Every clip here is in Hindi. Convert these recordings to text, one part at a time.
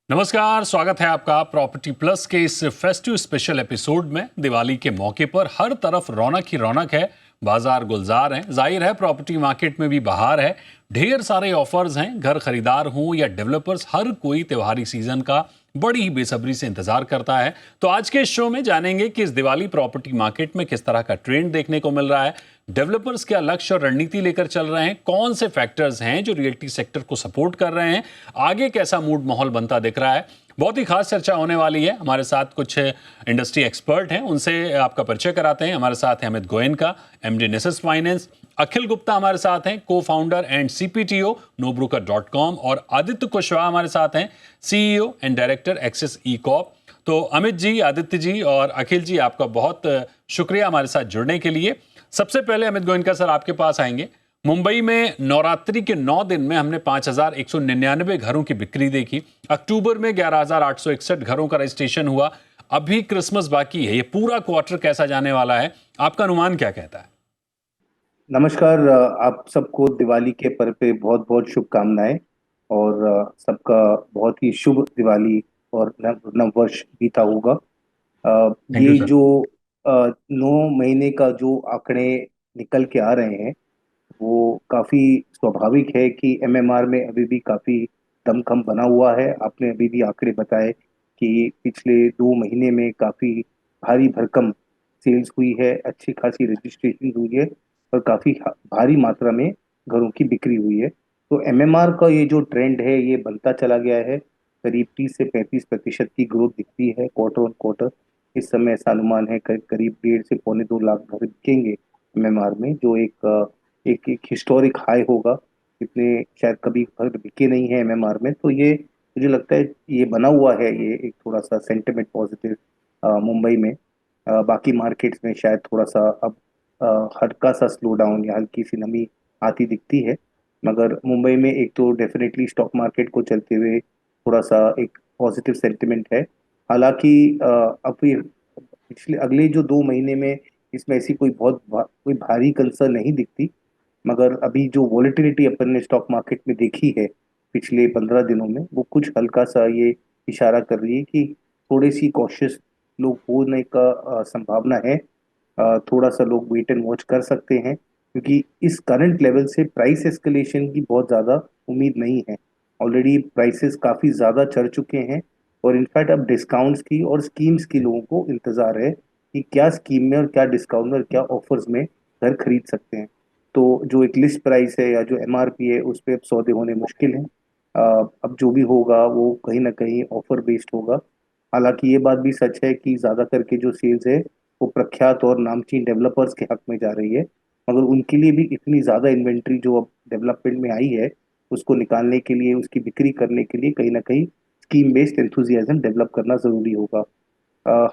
नमस्कार, स्वागत है आपका प्रॉपर्टी प्लस के इस फेस्टिव स्पेशल एपिसोड में। दिवाली के मौके पर हर तरफ रौनक ही रौनक है, बाजार गुलजार हैं। जाहिर है प्रॉपर्टी मार्केट में भी बहार है, ढेर सारे ऑफर्स हैं। घर खरीदार हों या डेवलपर्स, हर कोई त्योहारी सीजन का बड़ी ही बेसब्री से इंतजार करता है। तो आज के इस शो में जानेंगे कि इस दिवाली प्रॉपर्टी मार्केट में किस तरह का ट्रेंड देखने को मिल रहा है, डेवलपर्स क्या लक्ष्य और रणनीति लेकर चल रहे हैं, कौन से फैक्टर्स हैं जो रियल्टी सेक्टर को सपोर्ट कर रहे हैं, आगे कैसा मूड माहौल बनता दिख रहा है। बहुत ही खास चर्चा होने वाली है। हमारे साथ कुछ इंडस्ट्री एक्सपर्ट हैं, उनसे आपका परिचय कराते हैं। हमारे साथ हैं अमित गोयनका, एमडी नेसेस फाइनेंस, अखिल गुप्ता हमारे साथ हैं, को फाउंडर एंड सीपीटीओ नोब्रोकर.com, और आदित्य कुशवाहा हमारे साथ हैं, CEO and director Axis e corp. तो अमित जी, आदित्य जी और अखिल जी, आपका बहुत शुक्रिया हमारे साथ जुड़ने के लिए। सबसे पहले अमित गोयनका सर, आपके पास आएंगे। मुंबई में नवरात्रि के 9 दिन में हमने 5,199 घरों की बिक्री देखी। अक्टूबर में 11,861 घरों का रजिस्ट्रेशन हुआ। अभी क्रिसमस बाकी है, ये पूरा क्वार्टर कैसा जाने वाला है, आपका अनुमान क्या कहता है? नमस्कार। आप सबको दिवाली के पर्व पे बहुत बहुत शुभकामनाएं। और सबका बहुत ही शुभ दिवाली और नव वर्ष बीता होगा। थैंक यू ये सर। जो 9 महीने का जो आंकड़े निकल के आ रहे हैं, वो काफी स्वाभाविक है कि एमएमआर में अभी भी काफी दमखम बना हुआ है। आपने अभी भी आंकड़े बताए कि पिछले 2 महीने में काफी भारी भरकम सेल्स हुई है, अच्छी खासी रजिस्ट्रेशन हुई है और काफी भारी मात्रा में घरों की बिक्री हुई है। तो एमएमआर का ये जो ट्रेंड है ये बनता चला गया है। करीब 30 से 35% की ग्रोथ दिखती है क्वार्टर ऑन क्वार्टर। इस समय ऐसा अनुमान है करीब 1.5 से 2.25 लाख घर बिकेंगे एमएमआर में, जो एक हिस्टोरिक हाई होगा। इतने शायद कभी घर बिके नहीं है एमएमआर में। तो ये मुझे लगता है ये बना हुआ है, ये एक थोड़ा सा सेंटिमेंट पॉजिटिव मुंबई में। बाकी मार्केट्स में शायद थोड़ा सा अब हल्का सा स्लो डाउन या हल्की सी नमी आती दिखती है। मगर मुंबई में एक तो डेफिनेटली स्टॉक मार्केट को चलते हुए थोड़ा सा एक पॉजिटिव सेंटिमेंट है। हालांकि अब फिर पिछले अगले जो 2 महीने में इसमें ऐसी कोई भारी कंसर्न नहीं दिखती। मगर अभी जो वॉलेटिलिटी अपन ने स्टॉक मार्केट में देखी है पिछले 15 दिनों में, वो कुछ हल्का सा ये इशारा कर रही है कि थोड़ी सी कॉशियस लोग होने का संभावना है। थोड़ा सा लोग वेट एंड वॉच कर सकते हैं, क्योंकि इस करंट लेवल से प्राइस एस्केलेशन की बहुत ज़्यादा उम्मीद नहीं है। ऑलरेडी प्राइसेस काफ़ी ज़्यादा चढ़ चुके हैं और इनफैक्ट अब डिस्काउंट्स की और स्कीम्स की लोगों को इंतज़ार है कि क्या स्कीम में और क्या डिस्काउंट में और क्या ऑफर्स में घर खरीद सकते हैं। तो जो एक लिस्ट प्राइस है या जो एमआरपी है, उस पर अब सौदे होने मुश्किल हैं। अब जो भी होगा वो कहीं ना कहीं ऑफर बेस्ड होगा। हालांकि ये बात भी सच है कि ज़्यादा करके जो सेल्स है वो प्रख्यात और नामचीन डेवलपर्स के हक में जा रही है। मगर उनके लिए भी इतनी ज़्यादा इन्वेंट्री जो अब डेवलपमेंट में आई है, उसको निकालने के लिए, उसकी बिक्री करने के लिए कहीं ना कहीं स्कीम बेस्ड एंथुजियाज्म डेवलप करना ज़रूरी होगा।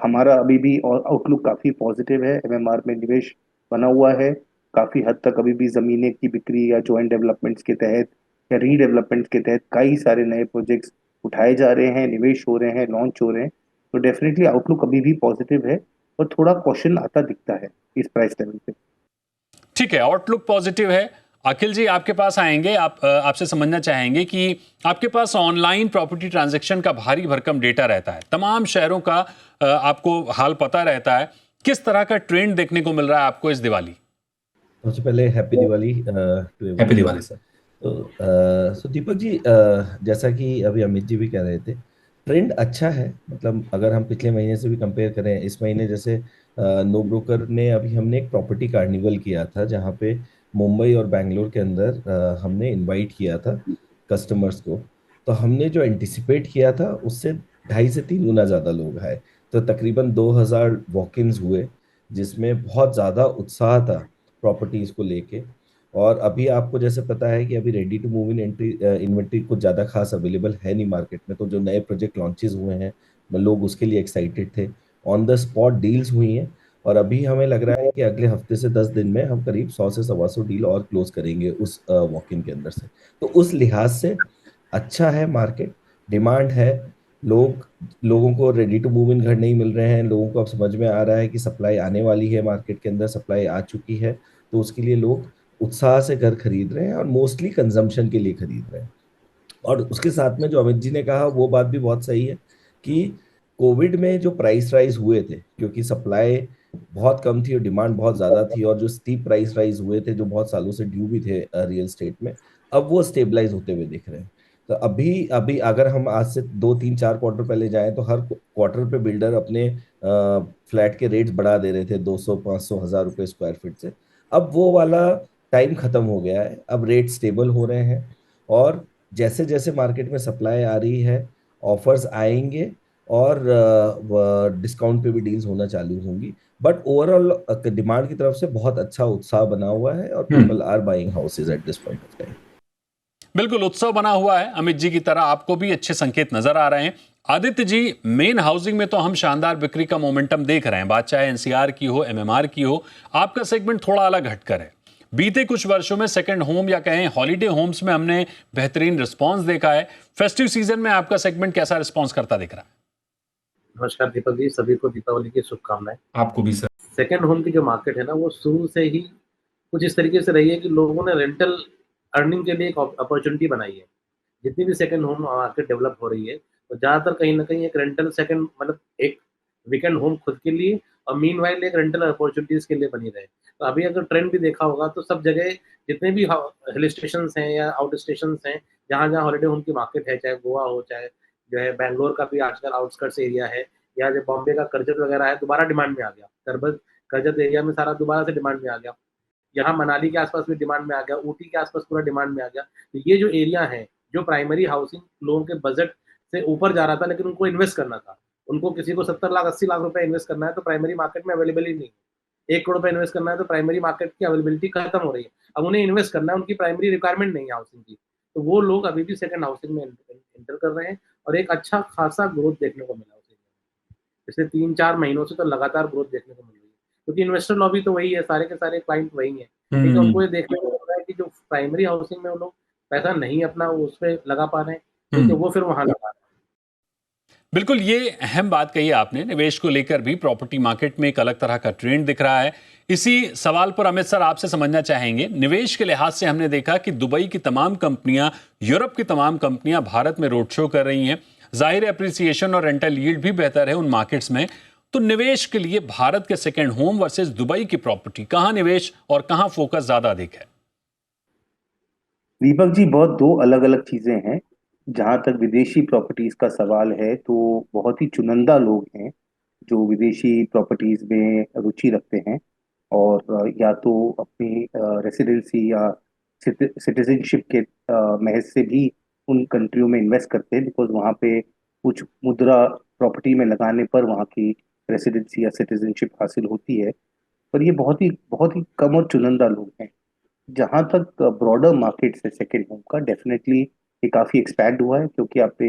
हमारा अभी भी आउटलुक काफ़ी पॉजिटिव है। एमएमआर में निवेश बना हुआ है काफ़ी हद तक। अभी भी ज़मीनें की बिक्री या जॉइंट डेवलपमेंट्स के तहत या रीडेवलपमेंट के तहत कई सारे नए प्रोजेक्ट्स उठाए जा रहे हैं, निवेश हो रहे हैं, लॉन्च हो रहे हैं। तो डेफिनेटली आउटलुक अभी भी पॉजिटिव है और थोड़ा क्वेश्चन आता दिखता है इस प्राइस लेवल पे। ठीक है, आउटलुक पॉजिटिव है। अखिल जी, आपके पास आएंगे। आपसे समझना चाहेंगे कि आपके पास ऑनलाइन प्रॉपर्टी ट्रांजैक्शन का भारी भरकम डेटा रहता है, तमाम शहरों का आपको हाल पता रहता है। किस तरह का ट्रेंड देखने को मिल रहा है आपको इस दिवाली? सबसे पहले happy Diwali to happy everyone. Diwali sir. तो दीपक जी, जैसा कि अभी अमित जी भी कह रहे थे, ट्रेंड अच्छा है। मतलब अगर हम पिछले महीने से भी कंपेयर करें, इस महीने जैसे नो ब्रोकर ने अभी हमने एक प्रॉपर्टी कार्निवल किया था, जहाँ पे मुंबई और बैंगलोर के अंदर हमने इनवाइट किया था कस्टमर्स को। तो हमने जो एंटिसिपेट किया था उससे 2.5 से 3 गुना ज़्यादा लोग आए। तो तकरीबन 2,000 वॉक इन्स हुए, जिसमें बहुत ज़्यादा उत्साह था प्रॉपर्टीज को लेके। और अभी आपको जैसे पता है कि अभी ready to move in entry inventory कुछ ज़्यादा खास अवेलेबल है नहीं मार्केट में। तो जो नए प्रोजेक्ट लॉन्चेस हुए हैं, लोग उसके लिए एक्साइटेड थे। ऑन द स्पॉट डील्स हुई हैं, और अभी हमें लग रहा है कि अगले हफ्ते से 10 दिन में हम करीब 100 से 125 डील और क्लोज करेंगे उस वॉक इन के अंदर से। तो उस लिहाज से अच्छा है मार्केट, डिमांड है। लोगों को रेडी टू मूव इन घर नहीं मिल रहे हैं। लोगों को अब समझ में आ रहा है कि सप्लाई आने वाली है, मार्केट के अंदर सप्लाई आ चुकी है। तो उसके लिए लोग उत्साह से घर खरीद रहे हैं और मोस्टली कंजम्पशन के लिए खरीद रहे हैं। और उसके साथ में जो अमित जी ने कहा वो बात भी बहुत सही है कि कोविड में जो प्राइस राइज हुए थे, क्योंकि सप्लाई बहुत कम थी और डिमांड बहुत ज्यादा थी, और जो स्टीप प्राइस राइज हुए थे जो बहुत सालों से ड्यू भी थे रियल स्टेट में, अब वो स्टेबलाइज होते हुए दिख रहे हैं। तो अभी अभी अगर हम आज से 2 3 4 क्वार्टर पहले जाएं तो हर क्वार्टर पे बिल्डर अपने फ्लैट के रेट्स बढ़ा दे रहे थे, 200 500 1000 रुपए स्क्वायर फीट से। अब वो वाला टाइम खत्म हो गया है, अब रेट स्टेबल हो रहे हैं। और जैसे जैसे मार्केट में सप्लाई आ रही है, ऑफर्स आएंगे, और डिस्काउंट पे भी डील्स होना चालू होंगी। बट ओवरऑल डिमांड की तरफ से बहुत अच्छा उत्साह बना हुआ है, और people are buying houses at this point of time. बिल्कुल उत्सव बना हुआ है। अमित जी की तरह आपको भी अच्छे संकेत नजर आ रहे हैं। आदित्य जी, मेन हाउसिंग में तो हम शानदार बिक्री का मोमेंटम देख रहे हैं, बात चाहे एनसीआर की हो, एमएमआर की हो। आपका सेगमेंट थोड़ा अलग हटकर है। बीते कुछ वर्षों में सेकंड होम या कहें हॉलीडे होम्स में हमने बेहतरीन रिस्पांस देखा है। फेस्टिव सीजन में आपका सेगमेंट कैसा रिस्पांस करता दिख रहा है? नमस्कार दीपक जी, सभी को दीपावली की शुभकामनाएं। आपको भी सर। सेकंड होम की जो मार्केट है ना, वो शुरू से ही कुछ इस तरीके से रही है कि लोगों ने रेंटल अर्निंग के लिए एक अपॉर्चुनिटी बनाई है। जितनी भी सेकंड होम मार्केट डेवलप हो रही है, तो ज़्यादातर कहीं ना कहीं एक रेंटल सेकंड मतलब एक वीकेंड होम खुद के लिए, और मीन वाइल एक रेंटल अपॉर्चुनिटीज के लिए बनी रहे। तो अभी अगर ट्रेंड भी देखा होगा तो सब जगह जितने भी हिल स्टेशन हैं या आउट स्टेशन हैं, जहाँ जहाँ हॉलीडे होम की मार्केट है, चाहे गोवा हो, चाहे जो है बैंगलोर का भी आजकल आउटस्कर्ट्स एरिया है, या जो बॉम्बे का करजत वगैरह है, दोबारा डिमांड में आ गया। करबत करजत एरिया में सारा दोबारा से डिमांड में आ गया। यहाँ मनाली के आसपास भी डिमांड में आ गया, ऊटी के आसपास पूरा डिमांड में आ गया। तो ये जो एरिया है, जो प्राइमरी हाउसिंग लोगों के बजट से ऊपर जा रहा था, लेकिन उनको इन्वेस्ट करना था, उनको किसी को 70 लाख 80 लाख रुपए इन्वेस्ट करना है, तो प्राइमरी मार्केट में अवेलेबल ही नहीं है। 1 करोड़ रुपए इन्वेस्ट करना है तो प्राइमरी मार्केट की अवेलेबिलिटी खत्म हो रही है। अब उन्हें इन्वेस्ट करना है, उनकी प्राइमरी रिक्वायरमेंट नहीं है हाउसिंग की, तो वो लोग अभी भी सेकंड हाउसिंग में एंटर कर रहे हैं, और एक अच्छा खासा ग्रोथ देखने को मिला उसे। पिछले 3 4 महीनों से तो लगातार ग्रोथ देखने को मिल रही है, क्योंकि इन्वेस्टर लॉबी तो वही है, सारे के सारे क्लाइंट वही है। ठीक है, उनको ये देखने को मिल रहा है कि जो प्राइमरी हाउसिंग में वो लोग पैसा नहीं अपना उस पर लगा पा रहे हैं, ठीक है, वो फिर वहां लगा रहे हैं। बिल्कुल, ये अहम बात कही आपने। निवेश को लेकर भी प्रॉपर्टी मार्केट में एक अलग तरह का ट्रेंड दिख रहा है। इसी सवाल पर अमित सर आपसे समझना चाहेंगे। निवेश के लिहाज से हमने देखा कि दुबई की तमाम कंपनियां, यूरोप की तमाम कंपनियां भारत में रोड शो कर रही हैं। जाहिर एप्रिसिएशन और रेंटल यील्ड भी बेहतर है उन मार्केट्स में। तो निवेश के लिए भारत के सेकेंड होम वर्सेस दुबई की प्रॉपर्टी, कहां निवेश और कहां फोकस ज्यादा अधिक है? दीपक जी, बहुत दो अलग अलग चीजें हैं। जहां तक विदेशी प्रॉपर्टीज का सवाल है तो बहुत ही चुनिंदा लोग हैं जो विदेशी प्रॉपर्टीज में रुचि रखते हैं, और या तो अपनी रेसिडेंसी या सिटीजनशिप के महज से भी उन कंट्रियों में इन्वेस्ट करते हैं, बिकॉज वहाँ पे कुछ मुद्रा प्रॉपर्टी में लगाने पर वहाँ की रेसिडेंसी या सिटीजनशिप हासिल होती है। पर ये बहुत ही कम और चुनिंदा लोग हैं। जहां तक ब्रॉडर मार्केट है सेकेंड होम का, डेफिनेटली ये काफी एक्सपैंड हुआ है, क्योंकि आपने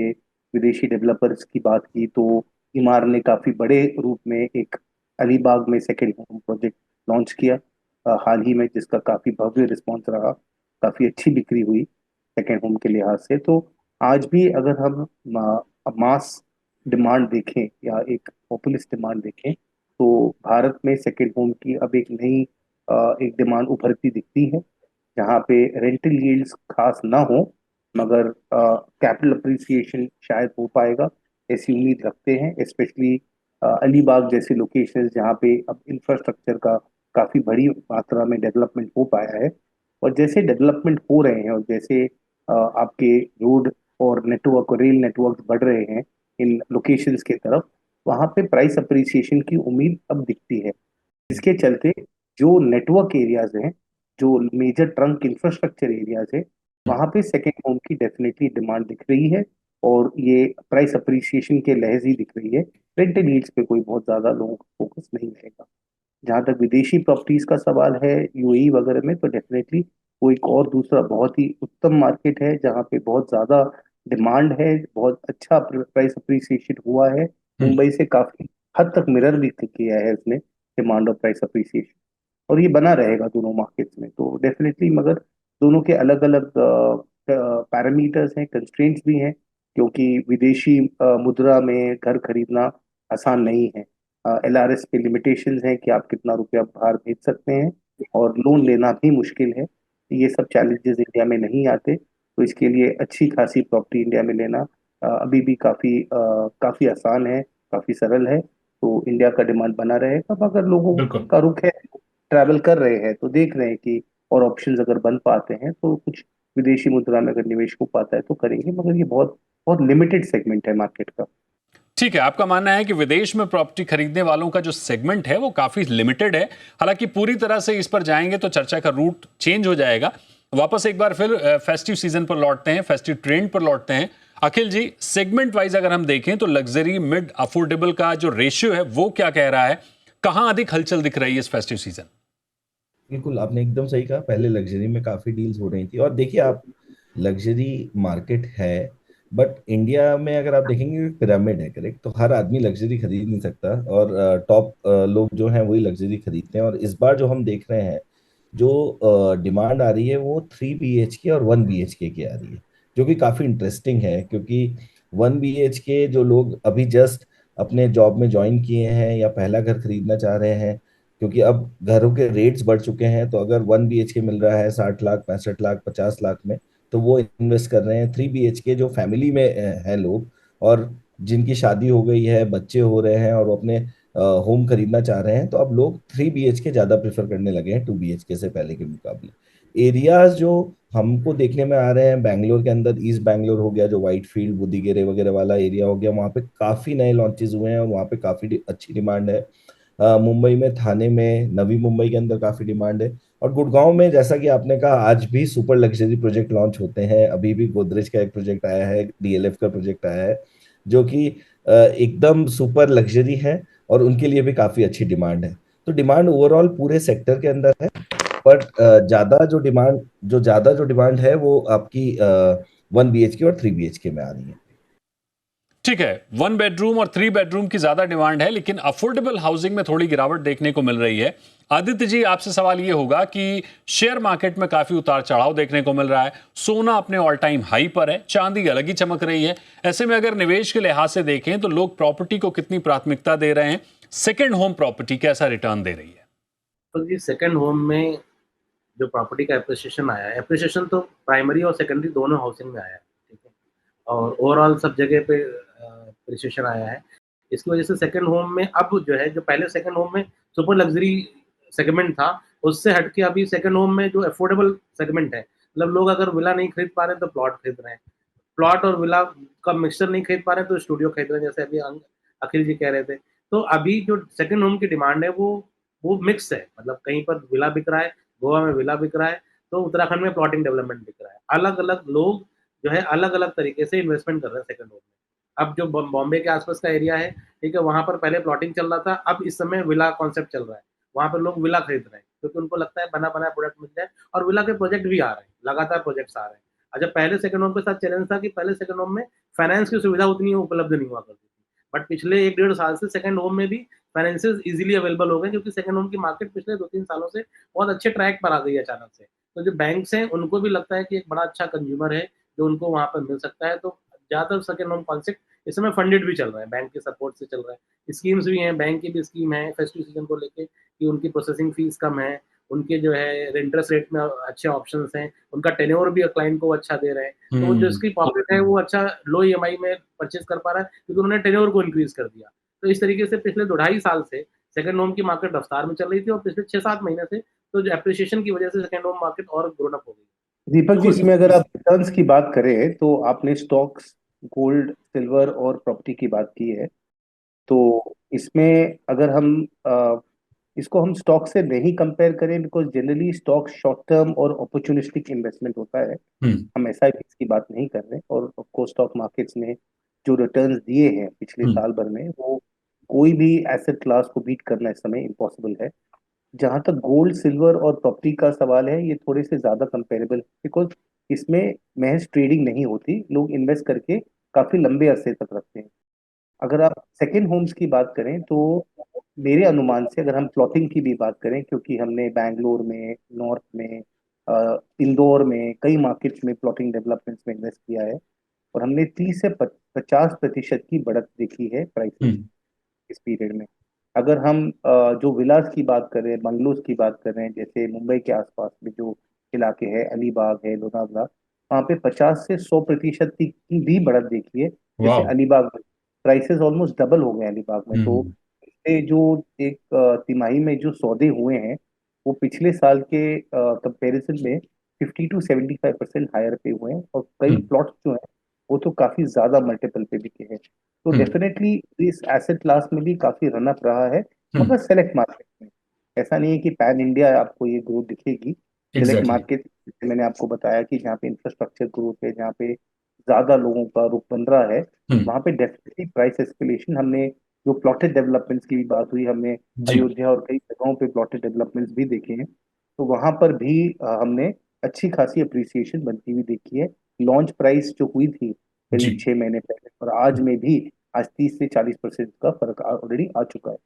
विदेशी डेवलपर्स की बात की तो इमार ने काफी बड़े रूप में एक अलीबाग में सेकेंड होम प्रोजेक्ट लॉन्च किया हाल ही में, जिसका काफी भव्य रिस्पॉन्स रहा, काफी अच्छी बिक्री हुई सेकेंड होम के लिहाज से। तो आज भी अगर हम मास डिमांड देखें या एक पॉपुलिस्ट डिमांड देखें, तो भारत में सेकेंड होम की अब एक नई एक डिमांड उभरती दिखती है, जहाँ पे रेंटल यील्ड्स खास ना हो, मगर कैपिटल अप्रिसिएशन शायद हो पाएगा, ऐसी उम्मीद रखते हैं। स्पेशली अलीबाग जैसे लोकेशंस जहाँ पे अब इंफ्रास्ट्रक्चर का काफी बड़ी मात्रा में डेवलपमेंट हो पाया है। और जैसे डेवलपमेंट हो रहे हैं और जैसे आपके रोड और नेटवर्क और रेल नेटवर्क बढ़ रहे हैं इन लोकेशंस के तरफ, वहाँ पे प्राइस अप्रिसिएशन की उम्मीद अब दिखती है। इसके चलते जो नेटवर्क एरियाज हैं, जो मेजर ट्रंक इंफ्रास्ट्रक्चर एरियाज है, वहां पे सेकेंड होम की डेफिनेटली डिमांड दिख रही है, और ये प्राइस अप्रिसिएशन के लहज ही दिख रही है। रेंटल नीड्स पे कोई बहुत ज्यादा लोगों का फोकस नहीं रहेगा। जहां तक विदेशी प्रॉपर्टीज का सवाल है यूएई वगैरह में, तो डेफिनेटली वो एक और दूसरा बहुत ही उत्तम मार्केट है, जहाँ पे बहुत ज्यादा डिमांड है, बहुत अच्छा प्राइस अप्रिसिएशन हुआ है। मुंबई से काफी हद तक मिरर भी किया है उसने डिमांड और प्राइस अप्रिसिएशन, और ये बना रहेगा दोनों मार्केट्स में तो डेफिनेटली। मगर दोनों के अलग अलग पैरामीटर्स हैं, कंस्ट्रेंट्स भी हैं, क्योंकि विदेशी मुद्रा में घर खरीदना आसान नहीं है। एलआरएस पे लिमिटेशंस हैं कि आप कितना रुपया बाहर भेज सकते हैं, और लोन लेना भी मुश्किल है। ये सब चैलेंजेस इंडिया में नहीं आते। तो इसके लिए अच्छी खासी प्रॉपर्टी इंडिया में लेना अभी भी काफी आसान है, काफी सरल है। तो इंडिया का डिमांड बना रहेगा। अब अगर लोगों बिल्कुल। का रुख है, ट्रैवल कर रहे हैं तो देख रहे हैं कि और ऑप्शंस अगर बन पाते हैं तो कुछ विदेशी मुद्रा में अगर निवेश हो पाता है तो करेंगे, मगर ये बहुत बहुत लिमिटेड सेगमेंट है मार्केट का। ठीक है, आपका मानना है कि विदेश में प्रॉपर्टी खरीदने वालों का जो सेगमेंट है वो काफी लिमिटेड है। हालांकि पूरी तरह से इस पर जाएंगे तो चर्चा का रूट चेंज हो जाएगा। वापस एक बार फिर फेस्टिव सीजन पर लौटते हैं, फेस्टिव ट्रेंड पर लौटते हैं। अखिल जी, सेगमेंट वाइज अगर हम देखें तो लग्जरी, मिड, अफोर्डेबल का जो रेशियो है वो क्या कह रहा है? कहां अधिक हलचल दिख रही है इस फेस्टिव सीजन? बिल्कुल, आपने एकदम सही कहा। पहले लग्जरी में काफी डील्स हो रही थी, और देखिए आप, लग्जरी मार्केट है, बट इंडिया में अगर आप देखेंगे पिरामिड है, करेक्ट? तो हर आदमी लग्जरी खरीद नहीं सकता, और टॉप लोग जो हैं वही लग्जरी खरीदते हैं। और इस बार जो हम देख रहे हैं, जो डिमांड आ रही है वो 3 BHK और 1 BHK की आ रही है, जो कि काफी इंटरेस्टिंग है, क्योंकि 1 BHK जो लोग अभी जस्ट अपने जॉब में ज्वाइन किए हैं या पहला घर खरीदना चाह रहे हैं, क्योंकि अब घरों के रेट्स बढ़ चुके हैं, तो अगर 1 BHK मिल रहा है 60 लाख, 65 लाख, 50 लाख में, तो वो इन्वेस्ट कर रहे हैं। 3 BHK जो फैमिली में हैं लोग, और जिनकी शादी हो गई है, बच्चे हो रहे हैं, और वो अपने होम खरीदना चाह रहे हैं, तो अब लोग 3 BHK ज्यादा प्रेफर करने लगे हैं 2 BHK से पहले के मुकाबले। एरियाज जो हमको देखने में आ रहे हैं, बैंगलोर के अंदर ईस्ट बैंगलोर हो गया, जो व्हाइट फील्ड, बुद्धिगेरे वगैरह वाला एरिया हो गया, वहाँ पे काफी नए लॉन्चेस हुए हैं और वहाँ पे काफी अच्छी डिमांड है। मुंबई में, थाने में, नवी मुंबई के अंदर काफी डिमांड है। और गुड़गांव में, जैसा कि आपने कहा, आज भी सुपर लग्जरी प्रोजेक्ट लॉन्च होते हैं। अभी भी गोदरेज का एक प्रोजेक्ट आया है, DLF का प्रोजेक्ट आया है, जो कि एकदम सुपर लग्जरी है, और उनके लिए भी काफी अच्छी डिमांड है। तो डिमांड ओवरऑल पूरे सेक्टर के अंदर है, बट ज्यादा जो डिमांड है वो आपकी 1 BHK और 3 BHK में आ रही है। ठीक है, 1 बेडरूम और 3 बेडरूम की ज्यादा डिमांड है, लेकिन अफोर्डेबल हाउसिंग में थोड़ी गिरावट देखने को मिल रही है। आदित्य जी, आपसे सवाल यह होगा कि शेयर मार्केट में काफी उतार चढ़ाव देखने को मिल रहा है, सोना अपने ऑल टाइम हाई पर है, चांदी अलग ही चमक रही है। ऐसे में अगर निवेश के लिहाज से देखें तो लोग प्रॉपर्टी को कितनी प्राथमिकता दे रहे हैं? सेकेंड होम प्रॉपर्टी कैसा रिटर्न दे रही है? तो जी, सेकंड होम में जो प्रॉपर्टी का एप्रिसिएशन आया है, एप्रिसिएशन तो प्राइमरी और सेकेंडरी दोनों हाउसिंग में आया है, ठीक है, और ओवरऑल सब जगह पे एप्रिसिएशन आया है। इसकी वजह से सेकंड होम में अब जो है, जो पहले सेकंड होम में सुपर लग्जरी सेगमेंट था, उससे हटके अभी सेकंड होम में जो अफोर्डेबल सेगमेंट है, मतलब लोग अगर विला नहीं खरीद पा रहे तो प्लॉट खरीद रहे हैं, प्लॉट और विला का मिक्सचर नहीं खरीद पा रहे तो स्टूडियो खरीद रहे हैं, जैसे अभी अखिल जी कह रहे थे। तो अभी जो सेकंड होम की डिमांड है वो मिक्स है, मतलब कहीं पर विला बिक रहा है, गोवा में विला बिक रहा है, तो उत्तराखंड में प्लॉटिंग डेवलपमेंट बिक रहा है। अलग अलग लोग जो है अलग अलग तरीके से इन्वेस्टमेंट कर रहे हैं सेकंड होम में। अब जो बॉम्बे के आसपास का एरिया है, ठीक है, वहां पर पहले प्लॉटिंग चल रहा था, अब इस समय विला कॉन्सेप्ट चल रहा है, वहां पर लोग विला खरीद रहे हैं क्योंकि उनको लगता है बना बनाया प्रोडक्ट मिल जाए, और विला के प्रोजेक्ट भी आ रहे हैं, लगातार प्रोजेक्ट्स आ रहे हैं। अच्छा, पहले सेकंड होम के साथ चैलेंज था कि पहले सेकंड होम में फाइनेंस की सुविधा उतनी उपलब्ध नहीं हुआ करती थी, बट पिछले 1 डेढ़ साल से सेकंड होम में भी फाइनेंसेस इजीली अवेलेबल हो गए, क्योंकि सेकंड होम की मार्केट पिछले 2-3 सालों से बहुत अच्छे ट्रैक पर आ गई है अचानक से। तो जो बैंक्स हैं उनको भी लगता है कि एक बड़ा अच्छा कंज्यूमर है जो उनको वहां पर मिल सकता है, तो ज्यादातर सेकंड होम कॉन्सेप्ट इस समय फंडेड भी चल रहा है, बैंक के सपोर्ट से चल रहा है। स्कीम्स भी हैं, बैंक की भी स्कीम है फेस्टिव सीजन को लेके कि उनकी प्रोसेसिंग फीस कम है, उनके जो है इंटरेस्ट रेट में अच्छे ऑप्शंस हैं, उनका टेन्योर भी क्लाइंट को अच्छा दे रहे हैं। तो जो इसकी पॉकेट है वो अच्छा लो ईएमआई में परचेज कर पा रहा है, क्योंकि उन्होंने टेन्योर को इंक्रीज कर दिया। तो इस तरीके से पिछले 2-2.5 साल से सेकंड होम की मार्केट रफ्तार में चल रही थी, और पिछले 6-7 महीने से तो जो एप्रिसिएशन की वजह से सेकंड होम मार्केट और ग्रोन अप हो गई। दीपक जी, तो इसमें अगर आप रिटर्न्स की बात करें तो आपने स्टॉक्स, गोल्ड, सिल्वर और प्रॉपर्टी की बात की है। तो इसमें अगर इसको हम स्टॉक से नहीं कंपेयर करें, because generally stock short term और अपॉर्चुनिस्टिक इन्वेस्टमेंट होता है, हम एसआईपी की बात नहीं कर रहे। और ऑफ कोर्स स्टॉक मार्केट्स ने जो रिटर्न्स दिए हैं पिछले साल भर में, वो कोई भी एसेट क्लास को बीट करना इस समय इम्पॉसिबल है। जहां तक गोल्ड, सिल्वर और प्रॉपर्टी का सवाल है, ये थोड़े से ज्यादा कंपेरेबल, बिकॉज इसमें महज ट्रेडिंग नहीं होती, लोग इन्वेस्ट करके काफी लंबे अरसे तक रखते हैं। अगर आप सेकेंड होम्स की बात करें तो मेरे अनुमान से, अगर हम प्लॉटिंग की भी बात करें, क्योंकि हमने बैंगलोर में, नॉर्थ में, इंदौर में, कई मार्केट्स में प्लॉटिंग डेवलपमेंट्स में इन्वेस्ट किया है, और हमने 30 से 50% की बढ़त देखी है प्राइसेस इस पीरियड में। अगर हम जो विलास की बात करें, बंगलोज की बात कर रहे हैं, जैसे मुंबई के आसपास में जो इलाके हैं, अलीबाग है, लोनावला, वहाँ पे 50 से 100% की भी बढ़त देखी है। जैसे वाह। अलीबाग में प्राइसेस ऑलमोस्ट डबल हो गए अलीबाग में। तो हम्म। इससे जो एक तिमाही में जो सौदे हुए हैं वो पिछले साल के कंपैरिजन में 50 to 75% हायर पे हुए हैं, और कई हम्म। प्लॉट्स जो हैं वो तो काफी ज्यादा मल्टीपल पे बिके हैं। तो हम्म। डेफिनेटली इस एसेट क्लास में भी काफी रन अप रहा है, हम्म। मगर सेलेक्ट मार्केट में। ऐसा नहीं है कि पैन इंडिया आपको ये ग्रोथ दिखेगी। Select exactly. मार्केट मैंने आपको बताया कि जहाँ पे इंफ्रास्ट्रक्चर ग्रोथ है, जहाँ पे ज्यादा लोगों का रुख बन रहा है, हम्म। वहाँ पे डेफिनेटली प्राइस एस्केलेशन। हमने जो प्लॉटेड डेवलपमेंट्स की भी बात हुई, हमने जी। अयोध्या और कई जगहों पे प्लॉटेड डेवलपमेंट्स भी देखे हैं। तो वहां पर भी हमने अच्छी खासी अप्रिसिएशन बनती हुई देखी है। लॉन्च प्राइस जो हुई थी जी। करीब 6 महीने पहले और आज में भी आज 30 से 40% का फर्क ऑलरेडी आ चुका है।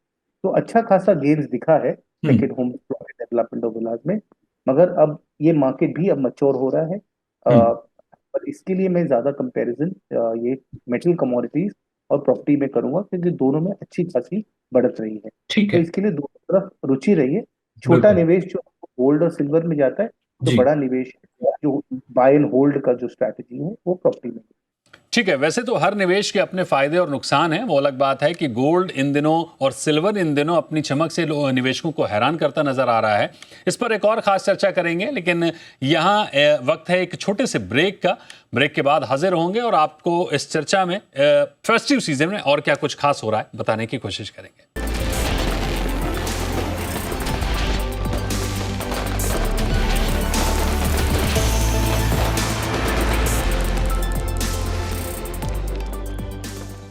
तो अच्छा खासा गेन्स दिखा है हम्म। सेकेंड होम प्लॉटेड डेवलपमेंट और विलास में। मगर अब ये मार्केट भी अब मच्योर हो रहा है। हम्म। पर इसके लिए मैं ज्यादा कंपैरिजन ये मेटल कमोडिटीज और प्रॉपर्टी में करूंगा, क्योंकि दोनों में अच्छी खासी बढ़त रही है। ठीक तो है। इसके लिए दोनों तरफ रुचि रही है। छोटा बिल्कुल। निवेश जो गोल्ड और सिल्वर में जाता है, जो जी। बड़ा निवेश जो बाय एंड होल्ड का जो स्ट्रैटेजी है वो प्रॉपर्टी में। ठीक है, वैसे तो हर निवेश के अपने फायदे और नुकसान हैं। वो अलग बात है कि गोल्ड इन दिनों और सिल्वर इन दिनों अपनी चमक से निवेशकों को हैरान करता नजर आ रहा है। इस पर एक और खास चर्चा करेंगे, लेकिन यहाँ वक्त है एक छोटे से ब्रेक का। ब्रेक के बाद हाजिर होंगे और आपको इस चर्चा में फेस्टिव सीजन में और क्या कुछ खास हो रहा है बताने की कोशिश करेंगे।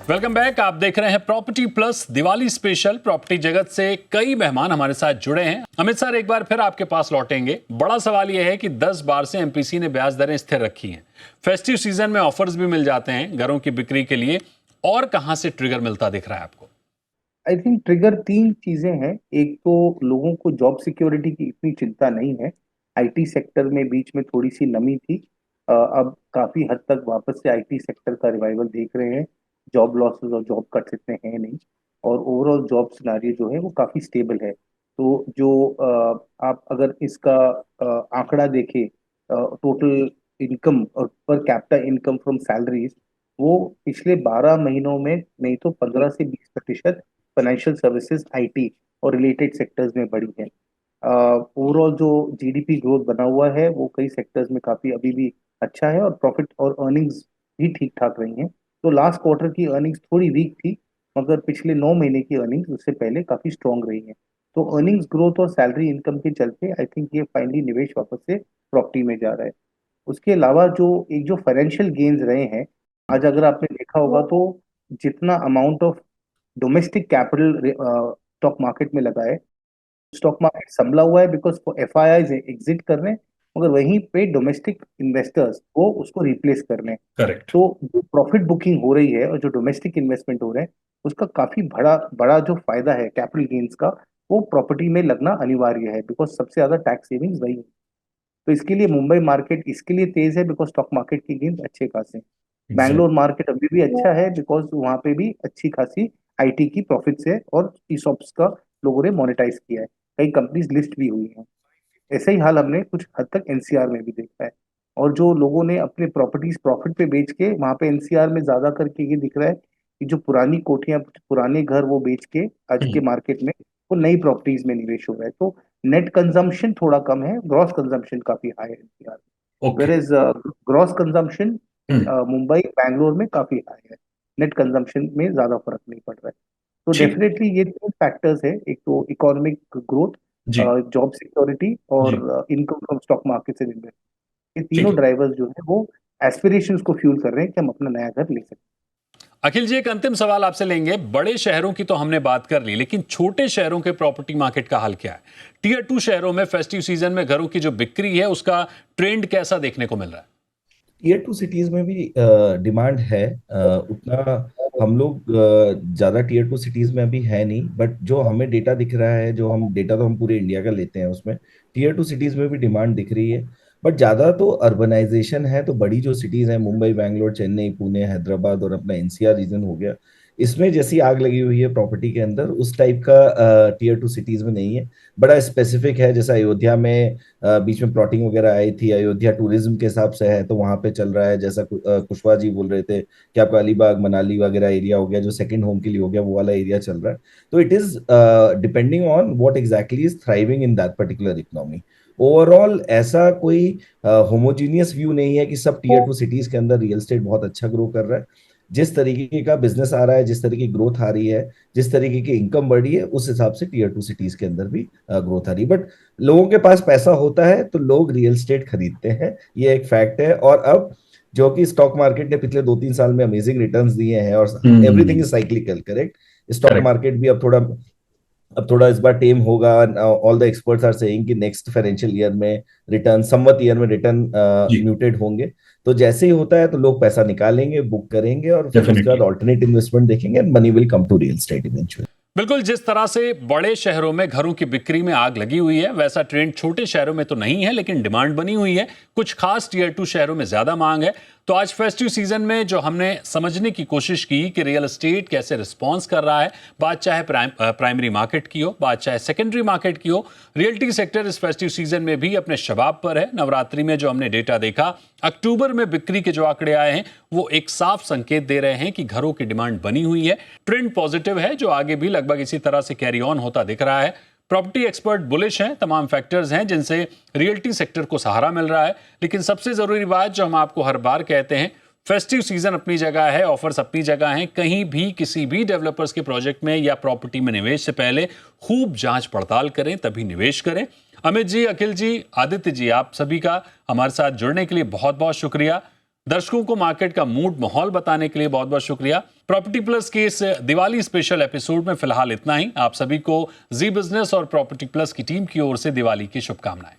Welcome back. आप देख रहे हैं property plus Diwali special. Property जगत से कई मेहमान हमारे साथ जुड़े हैं। अमित सर, एक बार फिर आपके पास लौटेंगे। बड़ा सवाल यह है कि 10 बार से एमपीसी ने ब्याज दरें स्थिर रखी हैं। फेस्टिव सीजन में ऑफर्स भी मिल जाते हैं घरों की बिक्री के लिए, और कहां से ट्रिगर मिलता दिख रहा है आपको? आई थिंक ट्रिगर तीन चीजें हैं। एक तो लोगों को जॉब सिक्योरिटी की इतनी चिंता नहीं है। आईटी सेक्टर में बीच में थोड़ी सी नमी थी, अब काफी हद तक वापस से आईटी सेक्टर का रिवाइवल देख रहे हैं। जॉब लॉसेस और जॉब कट्स इतने हैं नहीं, और ओवरऑल जॉब सिनारियो जो है वो काफी स्टेबल है। तो जो आप अगर इसका आंकड़ा देखें, टोटल इनकम और per capita income from salaries, वो पिछले 12 महीनों में नहीं तो 15 से 20% फाइनेंशियल सर्विसेज, आईटी और रिलेटेड सेक्टर्स में बढ़ी है। ओवरऑल जो जीडीपी ग्रोथ बना हुआ है वो कई सेक्टर्स में काफी अभी भी अच्छा है, और प्रॉफिट और अर्निंग्स भी ठीक ठाक रही हैं। तो लास्ट क्वार्टर की अर्निंग्स थोड़ी वीक थी, मगर पिछले 9 महीने की अर्निंग्स उससे पहले काफी स्ट्रांग रही हैं। तो अर्निंग्स ग्रोथ और सैलरी इनकम के चलते आई थिंक ये फाइनली निवेश वापस से प्रॉपर्टी में जा रहा है। उसके अलावा जो एक जो फाइनेंशियल गेन्स रहे हैं, आज अगर आपने देखा होगा तो जितना amount of domestic capital stock market में लगा है, स्टॉक मार्केट संभला हुआ है because F I I exit कर रहे हैं, मगर वहीं पे डोमेस्टिक इन्वेस्टर्स वो उसको रिप्लेस कर रहे हैं। करेक्ट। तो जो प्रॉफिट बुकिंग हो रही है और जो डोमेस्टिक इन्वेस्टमेंट हो रहे हैं, उसका काफी बड़ा बड़ा जो फायदा है कैपिटल गेन्स का, वो प्रॉपर्टी में लगना अनिवार्य है, बिकॉज सबसे ज्यादा टैक्स सेविंग्स वही है। तो इसके लिए मुंबई मार्केट इसके लिए तेज है बिकॉज स्टॉक मार्केट की गेन्स अच्छे खासे हैं। बैंगलोर एग्जैक्ट। मार्केट अभी भी अच्छा है बिकॉज वहां पे भी अच्छी खासी आईटी की प्रॉफिट्स है, और ईसॉप्स का लोगों ने मोनेटाइज किया है। कई कंपनीज लिस्ट भी हुई हैं। ऐसा ही हाल हमने कुछ हद तक एनसीआर में भी देखा है। और जो लोगों ने अपने प्रॉपर्टीज प्रॉफिट पे बेच के वहां पे एनसीआर में ज्यादा करके ये दिख रहा है कि जो पुरानी कोठियां पुराने घर वो बेच के आज के मार्केट में वो नई प्रॉपर्टीज में निवेश हो रहा है। तो नेट कंजम्पशन थोड़ा कम है, ग्रॉस कंजम्पशन काफी हाई है एनसीआर में। Okay. Where is gross consumption Mumbai Bangalore में काफी हाई है। नेट कंजम्पशन में ज्यादा फर्क नहीं पड़ रहा है। तो ठीक। डेफिनेटली ये तीन फैक्टर्स है, एक तो इकोनॉमिक ग्रोथ, जी। जॉब सिक्योरिटी और जी। Income from stock market and investment. ये ठीक तीनों है। ड्राइवर्स जो है वो एस्पिरेशंस को फ्यूल कर रहे हैं कि हम अपना नया घर ले सकते अखिल जी, एक अंतिम सवाल आपसे लेंगे। बड़े शहरों की तो हमने बात कर ली, लेकिन छोटे शहरों के प्रॉपर्टी मार्केट का हाल क्या है? टीयर 2 शहरों में फेस्टिव सीजन में घरों की जो बिक्री है उसका ट्रेंड कैसा देखने को मिल रहा है? टीयर टू सिटीज में भी डिमांड है। उतना हम लोग ज्यादा टीयर टू सिटीज में अभी है नहीं, बट जो हमें डेटा दिख रहा है, जो हम डेटा तो हम पूरे इंडिया का लेते हैं, उसमें टीयर टू सिटीज में भी डिमांड दिख रही है। बट ज्यादा तो अर्बनाइजेशन है, तो बड़ी जो सिटीज हैं मुंबई, बैंगलोर, चेन्नई, पुणे, हैदराबाद और अपना एनसीआर रीजन हो गया, इसमें जैसी आग लगी हुई है प्रॉपर्टी के अंदर, उस टाइप का टीयर 2 सिटीज में नहीं है। बड़ा स्पेसिफिक है, जैसे अयोध्या में बीच में प्लॉटिंग वगैरह आई थी, अयोध्या टूरिज्म के हिसाब से है तो वहां पे चल रहा है। जैसा कुशवाहा जी बोल रहे थे कि आपका अलीबाग मनाली वगैरह एरिया हो गया, जो सेकंड होम के लिए हो गया, वो वाला एरिया चल रहा है। तो it is depending on what exactly is thriving in that particular economy. Overall ऐसा कोई होमोजीनियस व्यू नहीं है कि सब टीयर 2 सिटीज के अंदर रियल एस्टेट बहुत अच्छा ग्रो कर रहा है। जिस तरीके का बिजनेस आ रहा है, जिस तरीके की ग्रोथ आ रही है, जिस तरीके की इनकम बढ़ी है, उस हिसाब से टीयर 2 सिटीज के अंदर भी ग्रोथ आ रही है। बट लोगों के पास पैसा होता है तो लोग रियल एस्टेट खरीदते हैं, ये एक फैक्ट है। और अब जो कि स्टॉक मार्केट ने पिछले 2-3 साल में अमेजिंग रिटर्न्स दिए हैं, और everything is cyclical, correct. Stock correct. Market भी अब थोड़ा इस बार टेम होगा। All the experts are saying कि नेक्स्ट फाइनेंशियल ईयर में रिटर्न, संवत ईयर में रिटर्न जी म्यूटेड होंगे। तो जैसे ही होता है तो लोग पैसा निकालेंगे, बुक करेंगे, और फिर उसके डेफिनेटली। बाद ऑल्टरनेट इन्वेस्टमेंट देखेंगे, and money will come to real estate eventually. बिल्कुल, जिस तरह से बड़े शहरों में घरों की बिक्री में आग लगी हुई है, वैसा ट्रेंड छोटे शहरों में तो नहीं है, लेकिन डिमांड बनी हुई है। कुछ खास टीयर 2 शहरों में ज्यादा मांग है। तो आज फेस्टिव सीजन में जो हमने समझने की कोशिश की कि रियल एस्टेट कैसे रिस्पॉन्स कर रहा है, बात चाहे प्राइमरी मार्केट की हो, बात चाहे सेकेंडरी मार्केट की हो, रियल्टी सेक्टर इस फेस्टिव सीजन में भी अपने शबाब पर है। नवरात्रि में जो हमने डेटा देखा, अक्टूबर में बिक्री के जो आंकड़े आए हैं, वो एक साफ संकेत दे रहे हैं कि घरों की डिमांड बनी हुई है। ट्रेंड पॉजिटिव है, जो आगे भी लगभग इसी तरह से कैरी ऑन होता दिख रहा है। प्रॉपर्टी एक्सपर्ट बुलिश हैं, तमाम फैक्टर्स हैं जिनसे रियल्टी सेक्टर को सहारा मिल रहा है। लेकिन सबसे जरूरी बात जो हम आपको हर बार कहते हैं, फेस्टिव सीजन अपनी जगह है, ऑफर्स अपनी जगह हैं। कहीं भी किसी भी डेवलपर्स के प्रोजेक्ट में या प्रॉपर्टी में निवेश से पहले खूब जांच पड़ताल करें, तभी निवेश करें। अमित जी, अखिल जी, आदित्य जी, आप सभी का हमारे साथ जुड़ने के लिए बहुत बहुत शुक्रिया। दर्शकों को मार्केट का मूड माहौल बताने के लिए बहुत बहुत शुक्रिया। प्रॉपर्टी प्लस के इस दिवाली स्पेशल एपिसोड में फिलहाल इतना ही। आप सभी को जी बिजनेस और प्रॉपर्टी प्लस की टीम की ओर से दिवाली की शुभकामनाएं।